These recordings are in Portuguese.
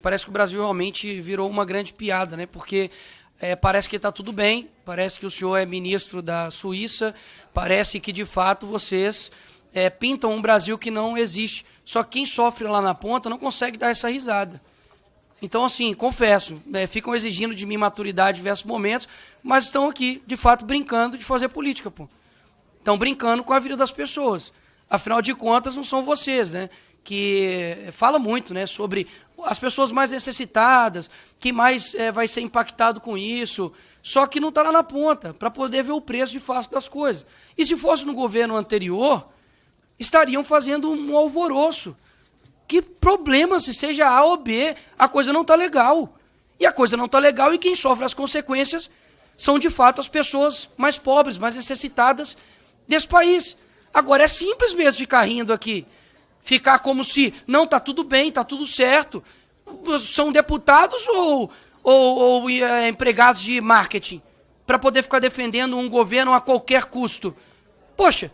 Parece que o Brasil realmente virou uma grande piada, né? Porque parece que está tudo bem, parece que o senhor é ministro da Suíça, parece que, de fato, vocês pintam um Brasil que não existe. Só que quem sofre lá na ponta não consegue dar essa risada. Então, assim, confesso, ficam exigindo de mim maturidade em diversos momentos, mas estão aqui, de fato, brincando de fazer política, pô. Estão brincando com a vida das pessoas. Afinal de contas, não são vocês, né? Que fala muito, né, sobre as pessoas mais necessitadas, quem mais vai ser impactado com isso, só que não está lá na ponta, para poder ver o preço de fato das coisas. E se fosse no governo anterior, estariam fazendo um alvoroço. Que problema se seja A ou B, a coisa não está legal. E a coisa não está legal e quem sofre as consequências são, de fato, as pessoas mais pobres, mais necessitadas desse país. Agora, é simples mesmo ficar rindo aqui. Ficar como se, não, está tudo bem, está tudo certo. São deputados ou empregados de marketing para poder ficar defendendo um governo a qualquer custo? Poxa,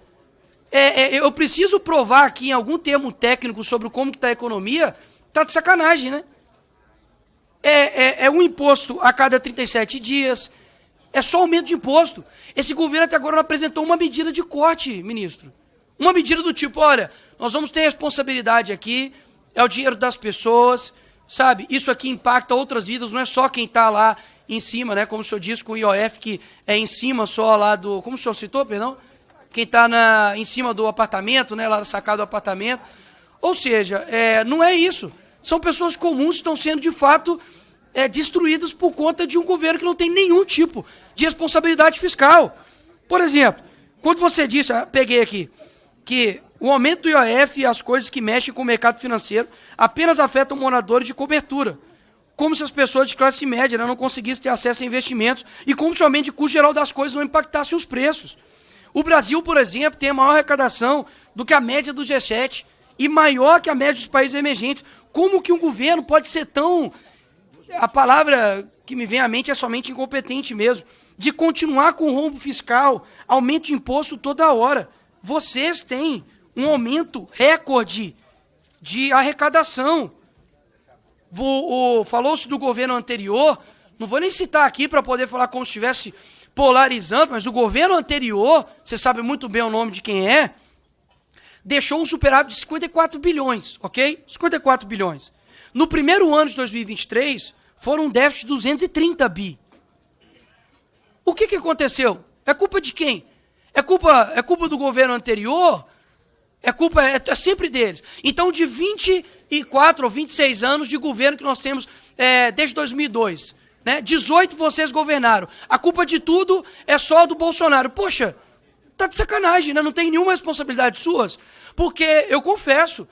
eu preciso provar aqui em algum termo técnico sobre como está a economia, está de sacanagem, né? É um imposto a cada 37 dias, é só aumento de imposto. Esse governo até agora não apresentou uma medida de corte, ministro. Uma medida do tipo, olha, nós vamos ter responsabilidade aqui, é o dinheiro das pessoas, sabe? Isso aqui impacta outras vidas, não é só quem está lá em cima, né? Como o senhor disse com o IOF, que é em cima só lá do... Como o senhor citou, perdão? Quem está em cima do apartamento, né? Lá da sacada do apartamento. Ou seja, não é isso. São pessoas comuns que estão sendo, de fato, destruídas por conta de um governo que não tem nenhum tipo de responsabilidade fiscal. Por exemplo, quando você disse, peguei aqui, que o aumento do IOF e as coisas que mexem com o mercado financeiro apenas afetam moradores de cobertura, como se as pessoas de classe média não conseguissem ter acesso a investimentos e como somente o custo geral das coisas não impactasse os preços. O Brasil, por exemplo, tem a maior arrecadação do que a média do G7 e maior que a média dos países emergentes. Como que um governo pode ser tão... A palavra que me vem à mente é somente incompetente mesmo, de continuar com o rombo fiscal, aumento de imposto toda hora. Vocês têm um aumento recorde de arrecadação. Falou-se do governo anterior, não vou nem citar aqui para poder falar como se estivesse polarizando, mas o governo anterior, você sabe muito bem o nome de quem é, deixou um superávit de 54 bilhões, ok? 54 bilhões. No primeiro ano de 2023, foram um déficit de 230 bi. O que aconteceu? É culpa de quem? É culpa do governo anterior? É sempre deles. Então, de 24 ou 26 anos de governo que nós temos desde 2002, né? 18 vocês governaram. A culpa de tudo é só do Bolsonaro. Poxa, tá de sacanagem, né? Não tem nenhuma responsabilidade suas. Porque, eu confesso,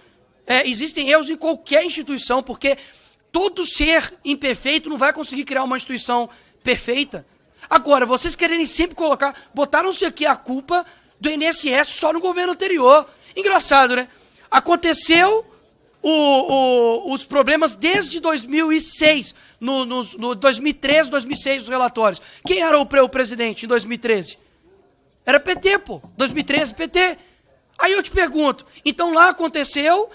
existem erros em qualquer instituição, porque todo ser imperfeito não vai conseguir criar uma instituição perfeita. Agora, vocês quererem sempre botaram-se aqui a culpa do INSS só no governo anterior. Engraçado, né? Aconteceu os problemas desde 2006, no 2013, 2006, os relatórios. Quem era o presidente em 2013? Era PT, pô. 2013, PT. Aí eu te pergunto, então lá aconteceu,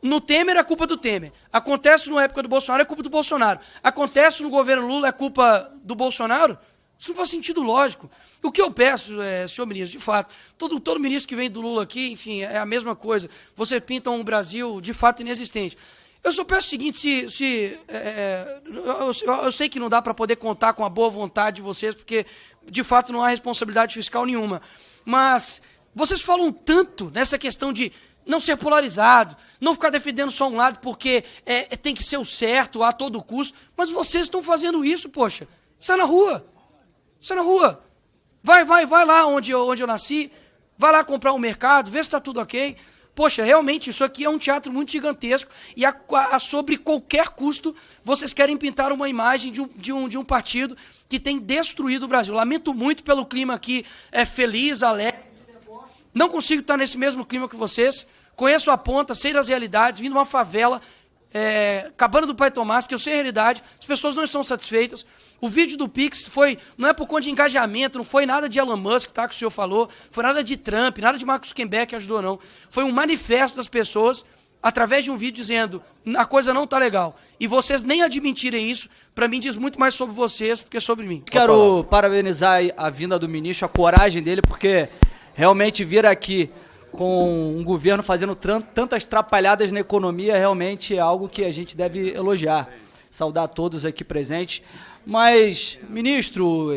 no Temer é culpa do Temer. Acontece na época do Bolsonaro, é culpa do Bolsonaro. Acontece no governo Lula, é culpa do Bolsonaro? Isso não faz sentido lógico. O que eu peço, senhor ministro, de fato, todo ministro que vem do Lula aqui, enfim, é a mesma coisa. Você pinta um Brasil, de fato, inexistente. Eu só peço o seguinte, eu sei que não dá para poder contar com a boa vontade de vocês, porque, de fato, não há responsabilidade fiscal nenhuma. Mas vocês falam tanto nessa questão de não ser polarizado, não ficar defendendo só um lado porque tem que ser o certo a todo custo, mas vocês estão fazendo isso, poxa. Sai na rua. Sai na rua. Vai lá onde eu nasci, vai lá comprar um mercado, vê se está tudo ok. Poxa, realmente, isso aqui é um teatro muito gigantesco e sobre qualquer custo, vocês querem pintar uma imagem de um partido que tem destruído o Brasil. Lamento muito pelo clima aqui, feliz, alegre. Não consigo estar nesse mesmo clima que vocês. Conheço a ponta, sei das realidades, vim de uma favela, Cabana do Pai Tomás, que eu sei a realidade, as pessoas não estão satisfeitas. O vídeo do Pix não é por conta de engajamento, não foi nada de Elon Musk, tá, que o senhor falou, foi nada de Trump, nada de Mark Zuckerberg que ajudou, não. Foi um manifesto das pessoas através de um vídeo dizendo a coisa não está legal, e vocês nem admitirem isso, para mim diz muito mais sobre vocês do que sobre mim. Quero parabenizar a vinda do ministro, a coragem dele, porque realmente vir aqui com um governo fazendo tantas trapalhadas na economia realmente é algo que a gente deve elogiar. Saudar todos aqui presentes. Mas, ministro,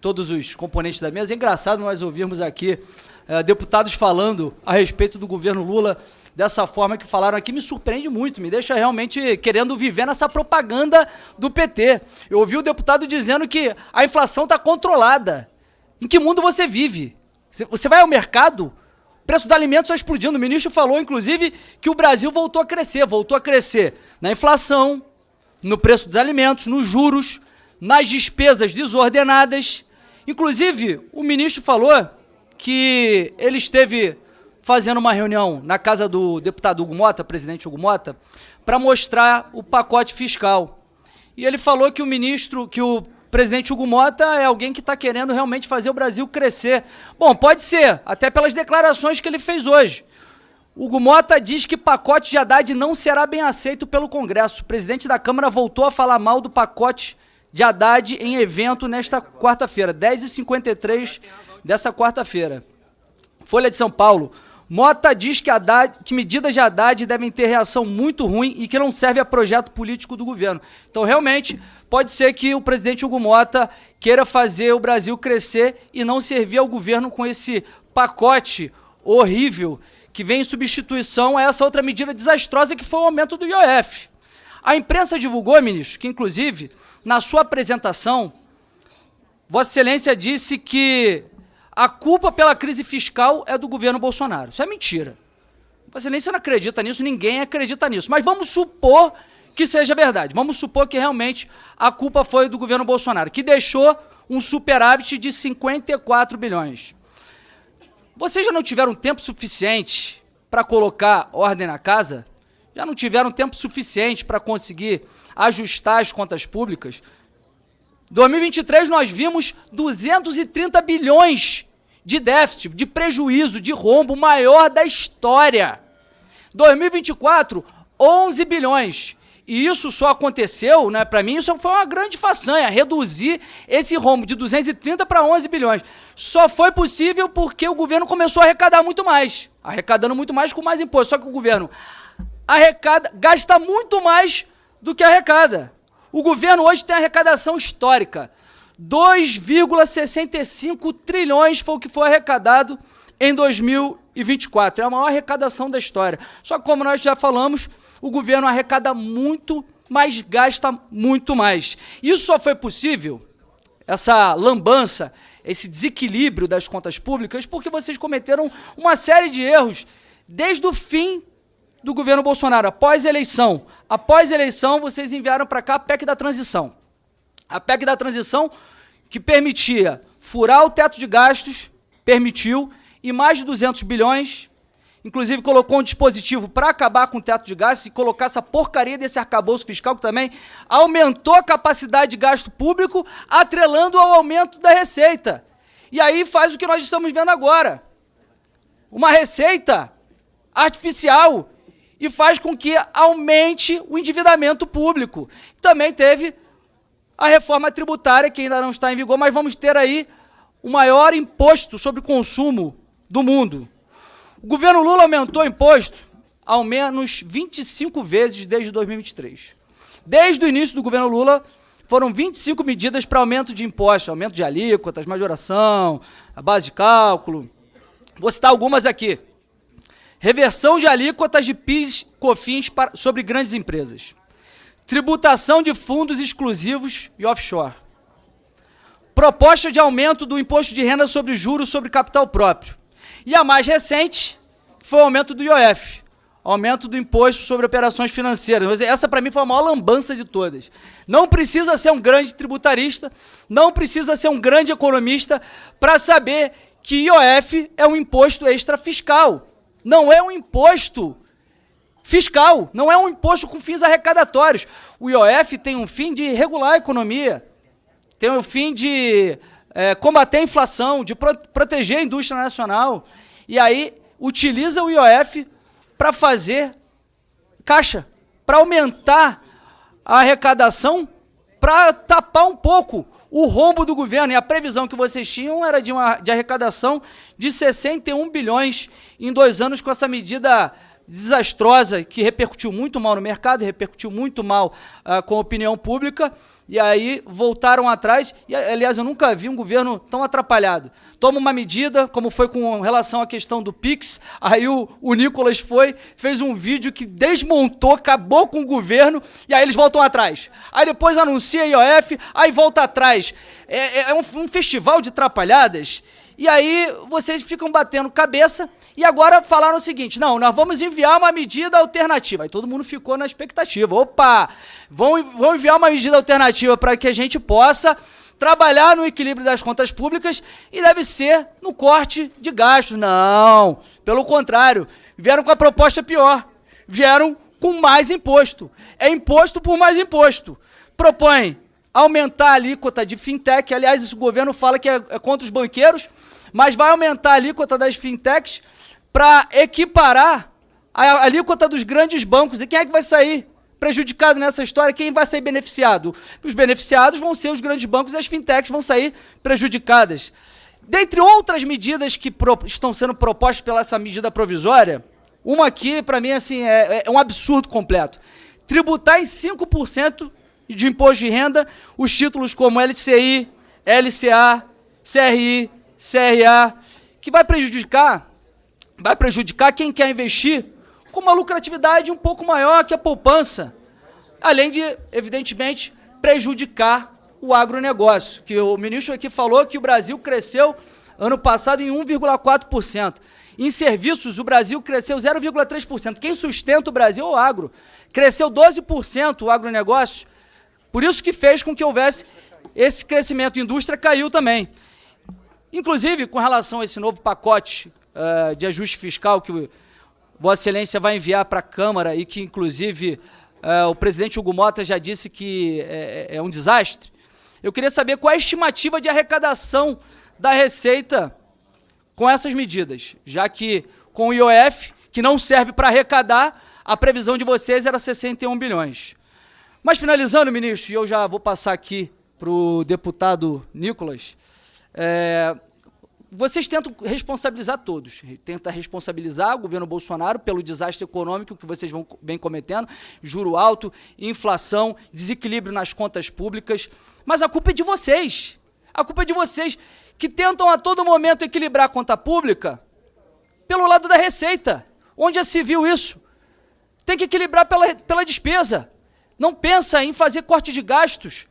todos os componentes da mesa, é engraçado nós ouvirmos aqui deputados falando a respeito do governo Lula dessa forma que falaram aqui, me surpreende muito, me deixa realmente querendo viver nessa propaganda do PT. Eu ouvi o deputado dizendo que a inflação está controlada. Em que mundo você vive? Você vai ao mercado, o preço dos alimentos está explodindo. O ministro falou, inclusive, que o Brasil voltou a crescer na inflação, no preço dos alimentos, nos juros, nas despesas desordenadas. Inclusive, o ministro falou que ele esteve fazendo uma reunião na casa do deputado Hugo Mota, presidente Hugo Mota, para mostrar o pacote fiscal. E ele falou que o presidente Hugo Mota é alguém que está querendo realmente fazer o Brasil crescer. Bom, pode ser, até pelas declarações que ele fez hoje. Hugo Mota diz que pacote de Haddad não será bem aceito pelo Congresso. O presidente da Câmara voltou a falar mal do pacote de Haddad em evento nesta quarta-feira, 10h53 dessa quarta-feira. Folha de São Paulo. Mota diz que medidas de Haddad devem ter reação muito ruim e que não serve a projeto político do governo. Então, realmente, pode ser que o presidente Hugo Mota queira fazer o Brasil crescer e não servir ao governo com esse pacote horrível que vem em substituição a essa outra medida desastrosa que foi o aumento do IOF. A imprensa divulgou, ministro, que inclusive, na sua apresentação, Vossa Excelência disse que a culpa pela crise fiscal é do governo Bolsonaro. Isso é mentira. Vossa Excelência não acredita nisso, ninguém acredita nisso. Mas vamos supor que seja verdade. Vamos supor que realmente a culpa foi do governo Bolsonaro, que deixou um superávit de 54 bilhões. Vocês já não tiveram tempo suficiente para colocar ordem na casa? Já não tiveram tempo suficiente para conseguir ajustar as contas públicas? Em 2023 nós vimos 230 bilhões de déficit, de prejuízo, de rombo maior da história. 2024, 11 bilhões. E isso só aconteceu, né, para mim, isso foi uma grande façanha, reduzir esse rombo de 230 para 11 bilhões. Só foi possível porque o governo começou a arrecadar muito mais, arrecadando muito mais com mais imposto. Só que o governo gasta muito mais do que arrecada. O governo hoje tem arrecadação histórica. 2,65 trilhões foi o que foi arrecadado em 2024. É a maior arrecadação da história. Só que, como nós já falamos, o governo arrecada muito, mas gasta muito mais. Isso só foi possível, essa lambança, esse desequilíbrio das contas públicas, porque vocês cometeram uma série de erros desde o fim do governo Bolsonaro, após a eleição. Após a eleição, vocês enviaram para cá a PEC da transição. A PEC da transição que permitia furar o teto de gastos, permitiu, e mais de 200 bilhões, inclusive colocou um dispositivo para acabar com o teto de gastos e colocar essa porcaria desse arcabouço fiscal que também aumentou a capacidade de gasto público, atrelando ao aumento da receita. E aí faz o que nós estamos vendo agora. Uma receita artificial e faz com que aumente o endividamento público. Também teve a reforma tributária, que ainda não está em vigor, mas vamos ter aí o maior imposto sobre consumo do mundo. O governo Lula aumentou o imposto ao menos 25 vezes desde 2023. Desde o início do governo Lula, foram 25 medidas para aumento de impostos, aumento de alíquotas, majoração, a base de cálculo. Vou citar algumas aqui. Reversão de alíquotas de PIS, COFINS sobre grandes empresas. Tributação de fundos exclusivos e offshore. Proposta de aumento do imposto de renda sobre juros sobre capital próprio. E a mais recente foi o aumento do IOF, aumento do imposto sobre operações financeiras. Essa, para mim, foi a maior lambança de todas. Não precisa ser um grande tributarista, não precisa ser um grande economista para saber que IOF é um imposto extrafiscal. Não é um imposto fiscal, não é um imposto com fins arrecadatórios. O IOF tem um fim de regular a economia, tem um fim de combater a inflação, de proteger a indústria nacional. E aí utiliza o IOF para fazer caixa para aumentar a arrecadação, para tapar um pouco o rombo do governo. E a previsão que vocês tinham era de arrecadação de 61 bilhões em 2 anos, com essa medida desastrosa que repercutiu muito mal no mercado, repercutiu muito mal com a opinião pública, e aí voltaram atrás. E, aliás, eu nunca vi um governo tão atrapalhado. Toma uma medida, como foi com relação à questão do PIX, aí o Nicolas fez um vídeo que desmontou, acabou com o governo, e aí eles voltam atrás. Aí depois anuncia a IOF, aí volta atrás. É um festival de atrapalhadas, e aí vocês ficam batendo cabeça. E agora falaram o seguinte: não, nós vamos enviar uma medida alternativa. Aí todo mundo ficou na expectativa. Opa, vão enviar uma medida alternativa para que a gente possa trabalhar no equilíbrio das contas públicas, e deve ser no corte de gastos. Não, pelo contrário, vieram com a proposta pior. Vieram com mais imposto. É imposto por mais imposto. Propõe aumentar a alíquota de fintech. Aliás, esse governo fala que é contra os banqueiros, mas vai aumentar a alíquota das fintechs para equiparar a alíquota dos grandes bancos. E quem é que vai sair prejudicado nessa história? Quem vai sair beneficiado? Os beneficiados vão ser os grandes bancos, e as fintechs vão sair prejudicadas. Dentre outras medidas que estão sendo propostas pela essa medida provisória, uma aqui, para mim, assim, é um absurdo completo. Tributar em 5% de imposto de renda os títulos como LCI, LCA, CRI, CRA, que vai prejudicar quem quer investir com uma lucratividade um pouco maior que a poupança, além de, evidentemente, prejudicar o agronegócio, que o ministro aqui falou que o Brasil cresceu ano passado em 1,4%. Em serviços, o Brasil cresceu 0,3%. Quem sustenta o Brasil é o agro. Cresceu 12% o agronegócio, por isso que fez com que houvesse esse crescimento. A indústria caiu também. Inclusive, com relação a esse novo pacote de ajuste fiscal que Vossa Excelência vai enviar para a Câmara, e que, inclusive, o presidente Hugo Mota já disse que é um desastre, eu queria saber qual é a estimativa de arrecadação da Receita com essas medidas, já que com o IOF, que não serve para arrecadar, a previsão de vocês era 61 bilhões. Mas, finalizando, ministro, e eu já vou passar aqui para o deputado Nicolas, vocês tentam responsabilizar todos. Tentam responsabilizar o governo Bolsonaro pelo desastre econômico que vocês vêm cometendo, juro alto, inflação, desequilíbrio nas contas públicas, mas a culpa é de vocês. A culpa é de vocês, que tentam a todo momento equilibrar a conta pública pelo lado da receita. Onde já se viu isso? Tem que equilibrar pela despesa. Não pensa em fazer corte de gastos.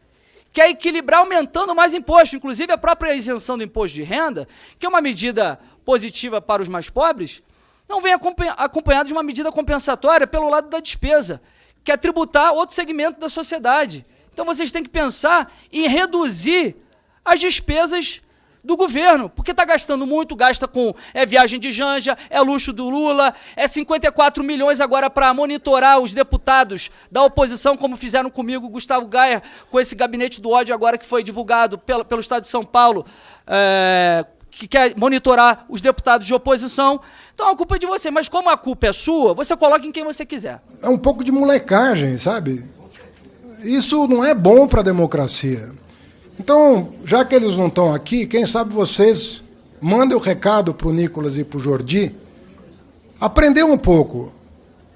Quer equilibrar aumentando mais imposto, inclusive a própria isenção do imposto de renda, que é uma medida positiva para os mais pobres, não vem acompanhada de uma medida compensatória pelo lado da despesa, que é tributar outro segmento da sociedade. Então vocês têm que pensar em reduzir as despesas do governo, porque está gastando muito, gasta com viagem de Janja, luxo do Lula, 54 milhões agora para monitorar os deputados da oposição, como fizeram comigo, Gustavo Gaia, com esse gabinete do ódio agora que foi divulgado pelo Estado de São Paulo, que quer monitorar os deputados de oposição. Então a culpa é de você, mas como a culpa é sua, você coloca em quem você quiser. É um pouco de molecagem, sabe? Isso não é bom para a democracia. Então, já que eles não estão aqui, quem sabe vocês mandem o recado para o Nicolas e para o Jordi aprender um pouco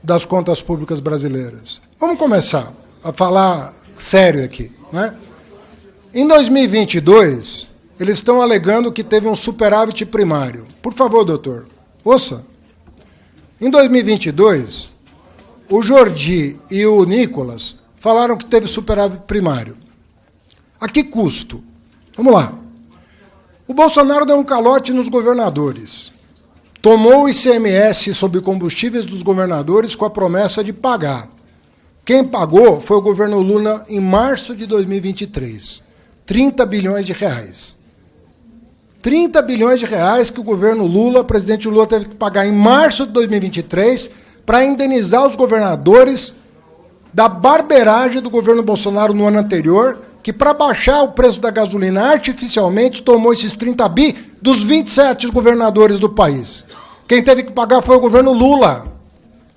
das contas públicas brasileiras. Vamos começar a falar sério aqui, né? Em 2022, eles estão alegando que teve um superávit primário. Por favor, doutor, ouça. Em 2022, o Jordi e o Nicolas falaram que teve superávit primário. A que custo? Vamos lá. O Bolsonaro deu um calote nos governadores. Tomou o ICMS sobre combustíveis dos governadores com a promessa de pagar. Quem pagou foi o governo Lula em março de 2023. 30 bilhões de reais. 30 bilhões de reais que o governo Lula, o presidente Lula, teve que pagar em março de 2023 para indenizar os governadores da barbeiragem do governo Bolsonaro no ano anterior, que para baixar o preço da gasolina artificialmente tomou esses 30 bi dos 27 governadores do país. Quem teve que pagar foi o governo Lula.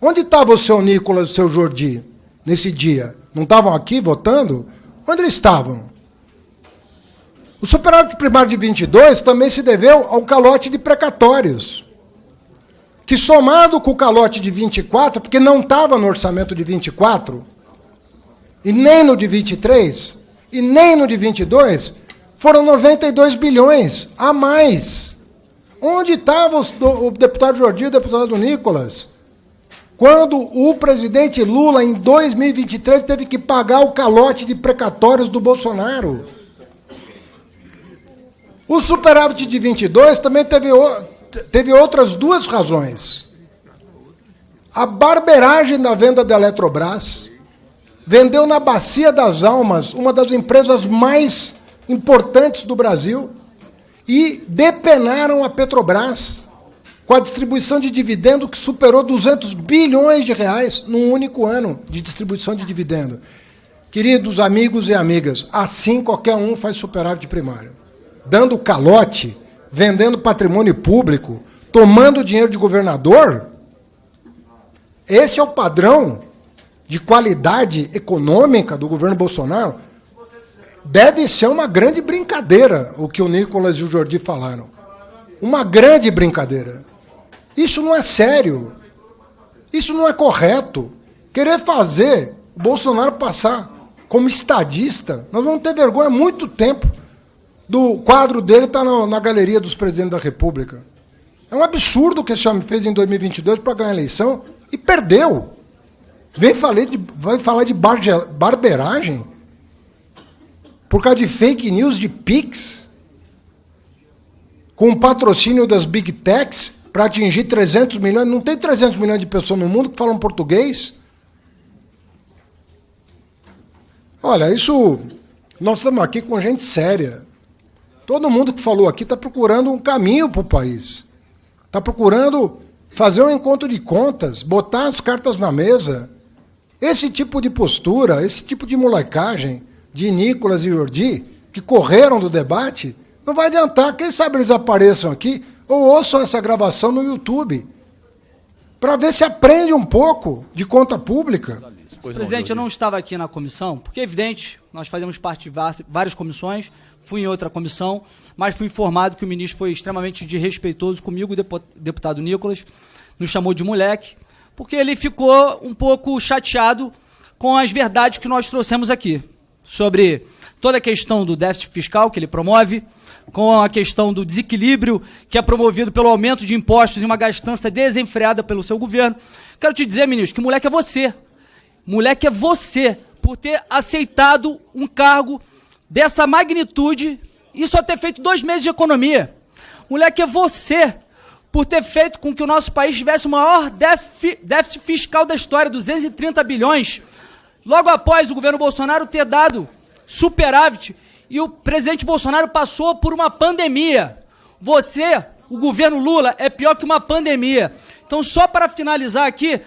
Onde estava o seu Nicolas e o seu Jordi nesse dia? Não estavam aqui votando? Onde eles estavam? O superávit primário de 22 também se deveu ao calote de precatórios, que somado com o calote de 24, porque não estava no orçamento de 24, e nem no de 23, e nem no de 22, foram 92 bilhões a mais. Onde estava o deputado Jordi e o deputado Nicolas? Quando o presidente Lula, em 2023, teve que pagar o calote de precatórios do Bolsonaro. O superávit de 22 também teve outras duas razões. A barberagem da venda da Eletrobras vendeu na Bacia das Almas, uma das empresas mais importantes do Brasil, e depenaram a Petrobras com a distribuição de dividendo que superou 200 bilhões de reais num único ano de distribuição de dividendo. Queridos amigos e amigas, assim qualquer um faz superávit primário. Dando calote, vendendo patrimônio público, tomando dinheiro de governador. Esse é o padrão de qualidade econômica do governo Bolsonaro. Deve ser uma grande brincadeira o que o Nicolas e o Jordi falaram. Uma grande brincadeira. Isso não é sério. Isso não é correto. Querer fazer o Bolsonaro passar como estadista, nós vamos ter vergonha há muito tempo do quadro dele estar na galeria dos presidentes da República. É um absurdo o que esse homem fez em 2022 para ganhar a eleição e perdeu. Vem falar de barberagem por causa de fake news de Pix, com o patrocínio das Big Techs para atingir 300 milhões. Não tem 300 milhões de pessoas no mundo que falam português? Olha, isso... Nós estamos aqui com gente séria. Todo mundo que falou aqui está procurando um caminho para o país. Está procurando fazer um encontro de contas, botar as cartas na mesa. Esse tipo de postura, esse tipo de molecagem de Nicolas e Jordi, que correram do debate, não vai adiantar. Quem sabe eles apareçam aqui ou ouçam essa gravação no YouTube, para ver se aprende um pouco de conta pública. Presidente, eu não estava aqui na comissão, porque é evidente, nós fazemos parte de várias comissões, fui em outra comissão, mas fui informado que o ministro foi extremamente desrespeitoso comigo, o deputado Nicolas, nos chamou de moleque, porque ele ficou um pouco chateado com as verdades que nós trouxemos aqui, sobre toda a questão do déficit fiscal que ele promove, com a questão do desequilíbrio que é promovido pelo aumento de impostos e uma gastança desenfreada pelo seu governo. Quero te dizer, ministro, que moleque é você. Moleque é você, por ter aceitado um cargo dessa magnitude e só ter feito 2 meses de economia. Moleque é você, por ter feito com que o nosso país tivesse o maior déficit fiscal da história, 230 bilhões, logo após o governo Bolsonaro ter dado superávit, e o presidente Bolsonaro passou por uma pandemia. Você, o governo Lula, é pior que uma pandemia. Então, só para finalizar aqui,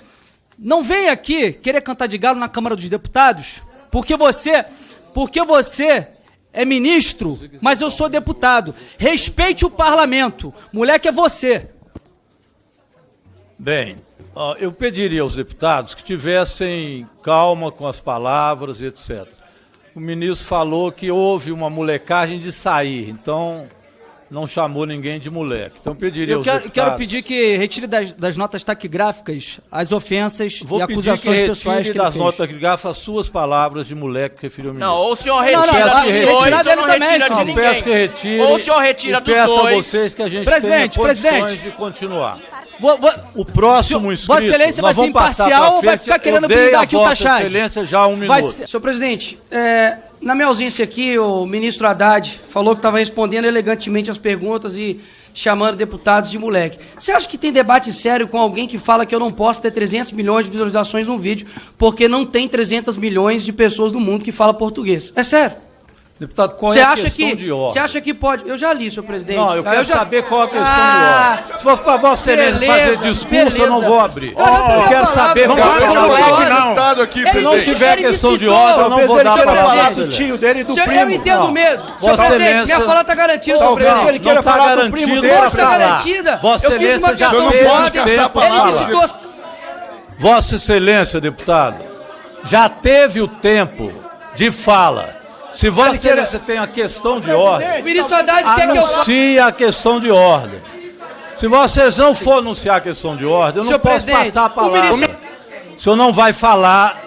não venha aqui querer cantar de galo na Câmara dos Deputados, porque você é ministro, mas eu sou deputado. Respeite o parlamento. Moleque é você. Bem, eu pediria aos deputados que tivessem calma com as palavras e etc. O ministro falou que houve uma molecagem de sair, então não chamou ninguém de moleque. Então pediria aos deputados... Quero pedir que retire das notas taquigráficas as ofensas e acusações pessoais que ele fez. Vou pedir que retire das notas taquigráficas as suas palavras de moleque que referiu o ministro. Não, ou o senhor retira dos dois, ou não retira de ninguém. Peço que retire, ou o senhor retira dos dois. Peço a vocês que a gente tenha condições de continuar. O próximo inscrito, Vossa Excelência vai ser imparcial ou vai ficar querendo brindar aqui o Tachad? Vossa Excelência já 1 minuto. Senhor presidente, na minha ausência aqui, o ministro Haddad falou que estava respondendo elegantemente as perguntas e chamando deputados de moleque. Você acha que tem debate sério com alguém que fala que eu não posso ter 300 milhões de visualizações num vídeo porque não tem 300 milhões de pessoas no mundo que falam português? É sério. Deputado, qual é a questão de ordem? Você acha que pode... Eu já li, senhor presidente. Não, eu quero saber qual é a questão de ordem. Se for para Vossa Excelência fazer discurso, eu não vou abrir. Eu quero saber qual é a questão de ordem. Se não tiver questão de ordem, eu não vou dar a palavra do tio dele e do primo. Eu entendo mesmo. Senhor presidente, minha fala está garantida, senhor presidente. Ele queira falar do primo dele. Não está garantida. Vossa Eu fiz uma Excelência já questão de fez ordem. caçar a palavra. Vossa Excelência, deputado, já teve o tempo de fala. Se Vossa Excelência tem a questão de ordem, O ministro Haddad quer que eu... anuncie a questão de ordem. Se vocês não for anunciar a questão de ordem, eu não Senhor posso presidente, passar a o palavra. ministro- O senhor não vai falar,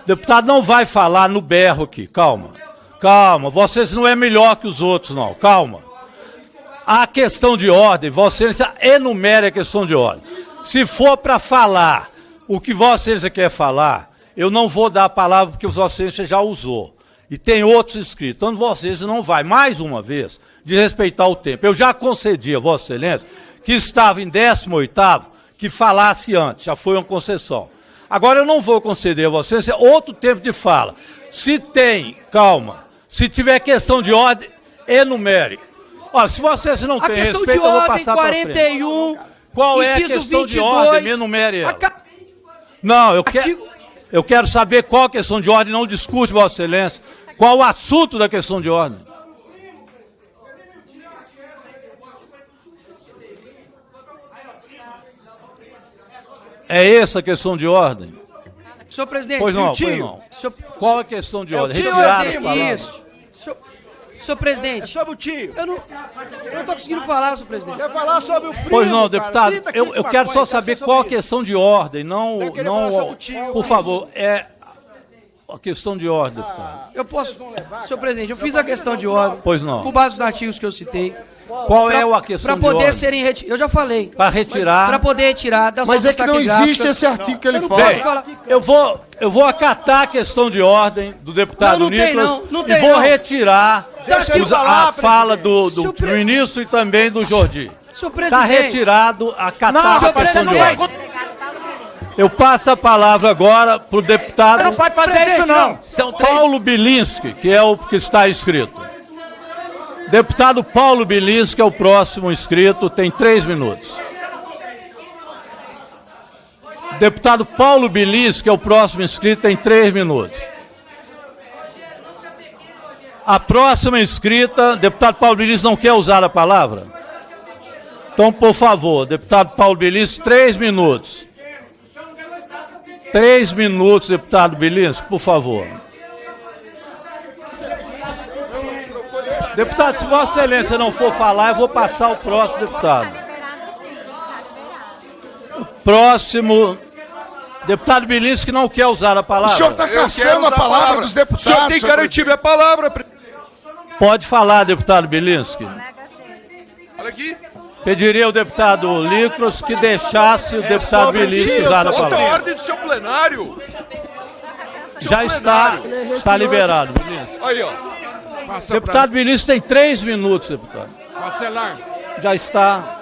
deputado não vai falar no berro aqui, calma. Calma, vocês não é melhor que os outros, não, calma. A questão de ordem, Vossa Excelência enumere a questão de ordem. Se for para falar o que Vossa Excelência quer falar, eu não vou dar a palavra porque Vossa Excelência já usou. E tem outros inscritos. Então, Vossa Excelência não vai, mais uma vez, desrespeitar o tempo. Eu já concedi a Vossa Excelência, que estava em 18º, que falasse antes, já foi uma concessão. Agora eu não vou conceder a Vossa Excelência outro tempo de fala. Se tem, calma, se tiver questão de ordem, enumere. Ó, se Vossa Excelência não A tem questão respeito, de eu vou ordem passar para frente. 41, Qual é a inciso questão de 22, ordem? Me enumere ela. a ca- Não, Artigo- eu quero saber qual a questão de ordem, não discute, Vossa Excelência. Qual o assunto da questão de ordem? É essa a questão de ordem? Senhor presidente, Pois não, tio? pois não. senhor, Qual a questão de ordem? tio, Retirar é as tio, palavras. isso. Senhor presidente, Sobre o tio. eu não tô conseguindo falar, senhor presidente. Quer falar sobre o primo? Pois não, cara? deputado, 30 eu quilos de quero só maconha, saber quer qual a sobre questão de ordem, não, Eu queria falar não, sobre o tio. por favor, é a questão de ordem, deputado. Eu posso, senhor presidente, eu fiz a questão de ordem. Pois não. Com base nos artigos que eu citei. Qual é a questão Para de poder ordem? serem retirados. Eu já falei. Para retirar. Para poder retirar das Mas é notas que não taquigráficas. existe esse artigo que ele Eu não fala. posso falar. Eu vou acatar a questão de ordem do deputado Não, não tem Nicolas não, não e tem vou não. retirar Deixa ele a falar, fala do Senhor pre- ministro e também do Jordi. Senhor Está presidente. retirado a Senhor a questão de presidente. ordem. Eu passo a palavra agora para o deputado Não pode fazer isso, não. São três. Paulo Bilinski, que é o que está inscrito. Deputado Paulo Bilinski é o próximo inscrito, tem 3 minutos. Deputado Paulo Bilinski é o próximo inscrito, tem 3 minutos. A próxima inscrita, deputado Paulo Bilinski não quer usar a palavra? Então, por favor, deputado Paulo Bilinski, 3 minutos. 3 minutos, deputado Bilinski, por favor. Deputado, se Vossa Excelência não for falar, eu vou passar ao próximo deputado. O próximo. Deputado Bilinski que não quer usar a O palavra. senhor está caçando a palavra dos deputados. O senhor tem que garantir minha palavra. Pode falar, deputado Bilinski. Olha aqui. Pediria ao deputado Licros que deixasse o deputado Bilinski usar a Outra palavra. ordem do seu plenário. Já está liberado, Bilinski. Aí, ó. Deputado Bilinski tem 3 minutos, deputado. Já está.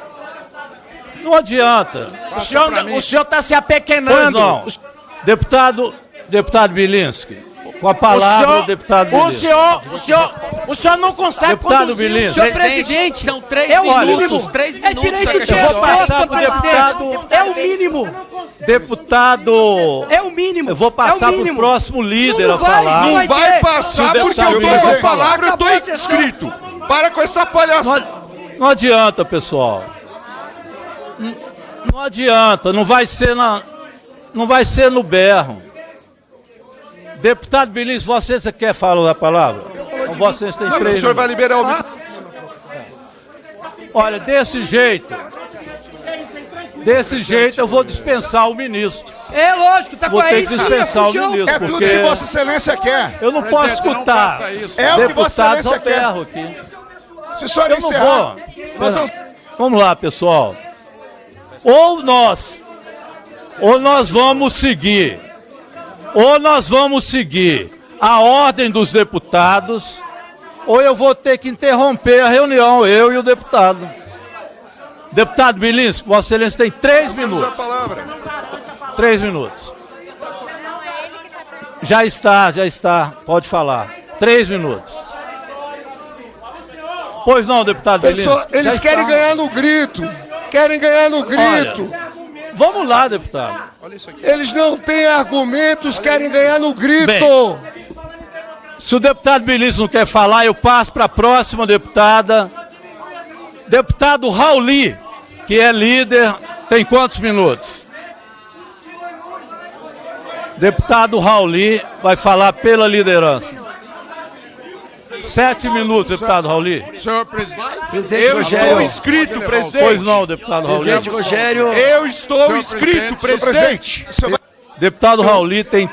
Não adianta. O senhor está se Pois apequenando. não. Deputado Bilinski. Com a palavra, o deputado Bilinski. O senhor não consegue Deputado conduzir. Bilinski. Senhor presidente, São 3 é o minutos. mínimo. 3 É minutos. direito de Eu vou resposta, passar pro presidente. deputado- É o mínimo. Deputado. É o mínimo. Eu vou É passar o pro mínimo. próximo líder Não a vai, falar. não vai. Vai passar Se o porque eu tô deputado com a Bilinski palavra, eu tô Acabou a sessão. inscrito. Para com essa palhaçada. Não adianta, pessoal. Não adianta, não vai ser no berro. Deputado Bilinski, você quer falar a palavra? Então vocês têm Não, 3 o senhor vai minutos. liberar o... Olha, desse jeito eu vou dispensar o ministro. É lógico, tá com Vou ter aí que sim, dispensar o puxão. ministro, É tudo porque que Vossa Excelência quer. eu não posso escutar É o que Vossa deputados Excelência ao quer. berro aqui. Se o senhor Eu não encerrar, vou. nós vamos... Vamos lá, pessoal. Ou nós vamos seguir a ordem dos deputados, ou eu vou ter que interromper a reunião, eu e o deputado. Deputado Bilinski, Vossa Excelência tem 3 Usa a minutos. palavra. 3 minutos. Já está. Pode falar. 3 minutos. Pois não, deputado Bilinski. Eles Já querem está. ganhar no grito. Querem ganhar no grito. Vamos lá, deputado. Olha isso aqui. Eles não têm argumentos, querem ganhar no grito. Bem. Se o deputado Bilinski não quer falar, eu passo para a próxima deputada. Deputado Rauli, que é líder, tem quantos minutos? Deputado Rauli vai falar pela liderança. 7 minutos, deputado Rauli. Senhor presidente. Presidente Eu Rogério. estou inscrito, presidente. Pois não, deputado Rauli. Presidente Rogério. Eu estou inscrito, presidente. Deputado Rauli tem...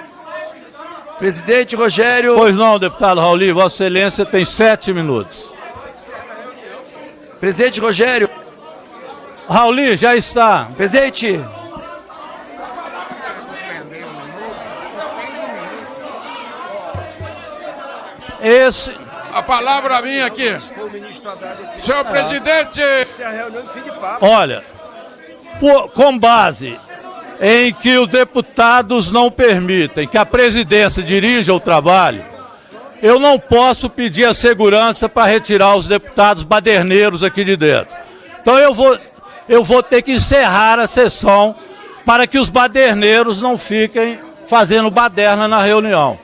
Presidente Rogério. Pois não, deputado Rauli, Vossa Excelência tem 7 minutos. Presidente Rogério. Rauli, já está. Presidente. Esse... A palavra minha aqui. Senhor presidente. Olha, com base em que os deputados não permitem que a presidência dirija o trabalho, eu não posso pedir a segurança para retirar os deputados baderneiros aqui de dentro. Então eu vou ter que encerrar a sessão para que os baderneiros não fiquem fazendo baderna na reunião.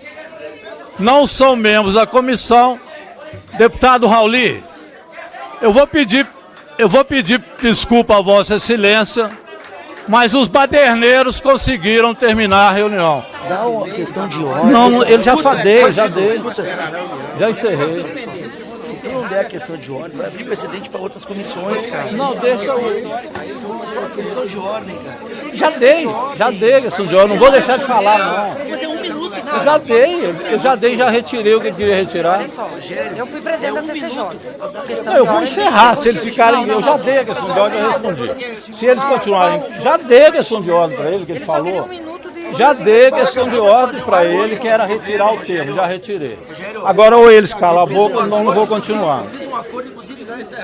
Não são membros da comissão. Deputado Rauli, eu vou pedir desculpa a Vossa Excelência, mas os baderneiros conseguiram terminar a reunião. Dá uma questão de ordem. Não, ele já dei. Escuta. Já encerrei. Se tu não der a questão de ordem, vai abrir precedente para outras comissões, cara. Não, deixa eu... Questão de ordem, cara. Já dei a questão de ordem, não vou deixar de falar, não. Mas é 1 minuto, cara. Eu já retirei o que queria retirar. Eu fui presidente da CCJ. Não, eu vou encerrar, se eles ficarem... Eu já dei a questão de ordem, eu respondi. Se eles continuarem... Já dei a questão de ordem para ele, que ele falou. Já dei a questão de ordem para ele, que era retirar o termo, já retirei. Agora ou eles calam a boca, ou não vou continuar.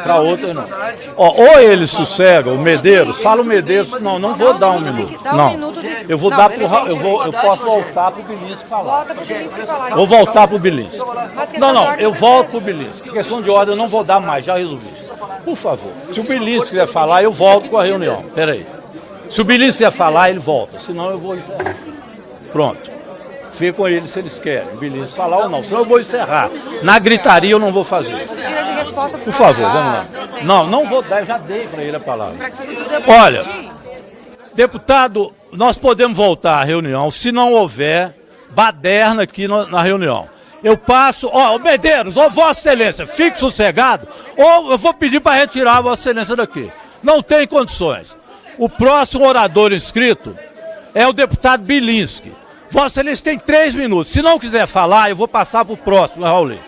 Para outro não. Ou eles sossegam, o Medeiros, fala o Medeiros, não vou dar 1 minuto. Não, eu vou dar pro eu posso voltar pro Bilinski falar. Vou voltar pro Bilinski. Não, eu volto pro Bilinski. Questão de ordem eu não vou dar mais, já resolvi. Por favor, se o Bilinski quiser falar, eu volto com a reunião. Peraí. Se o Bilinski quiser falar, ele volta, senão eu vou encerrar. Pronto. Fica com eles se eles querem, o Bilinski falar ou não, senão eu vou encerrar. Na gritaria eu não vou fazer. Por favor, vamos lá. Não vou dar, eu já dei para ele a palavra. Olha, deputado, nós podemos voltar à reunião se não houver baderna aqui na reunião. Eu passo, Medeiros, Vossa Excelência, fique sossegado, ou eu vou pedir para retirar a Vossa Excelência daqui. Não tem condições. O próximo orador inscrito é o deputado Bilinski. Vossa Excelência tem 3 minutos. Se não quiser falar, eu vou passar para o próximo, Raul.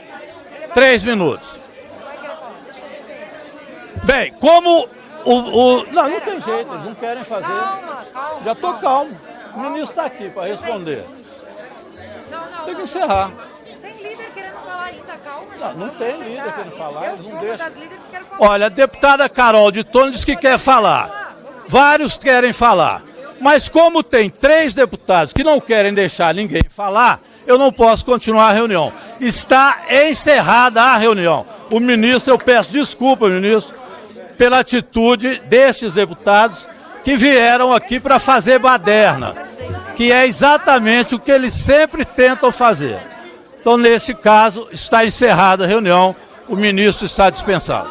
3 minutos. Bem, como não tem jeito, eles não querem fazer. Calma. Já estou calmo. O ministro está aqui para responder. Tem que encerrar. Tem líder querendo falar ainda, calma. Não tem líder querendo falar, eles não deixam. Das líderes que querem falar. Olha, a deputada Carol de Tônia disse que quer falar. Vários querem falar. Mas como tem 3 deputados que não querem deixar ninguém falar, eu não posso continuar a reunião. Está encerrada a reunião. O ministro, eu peço desculpa, ministro, pela atitude destes deputados que vieram aqui para fazer baderna, que é exatamente o que eles sempre tentam fazer. Então, nesse caso, está encerrada a reunião, o ministro está dispensado.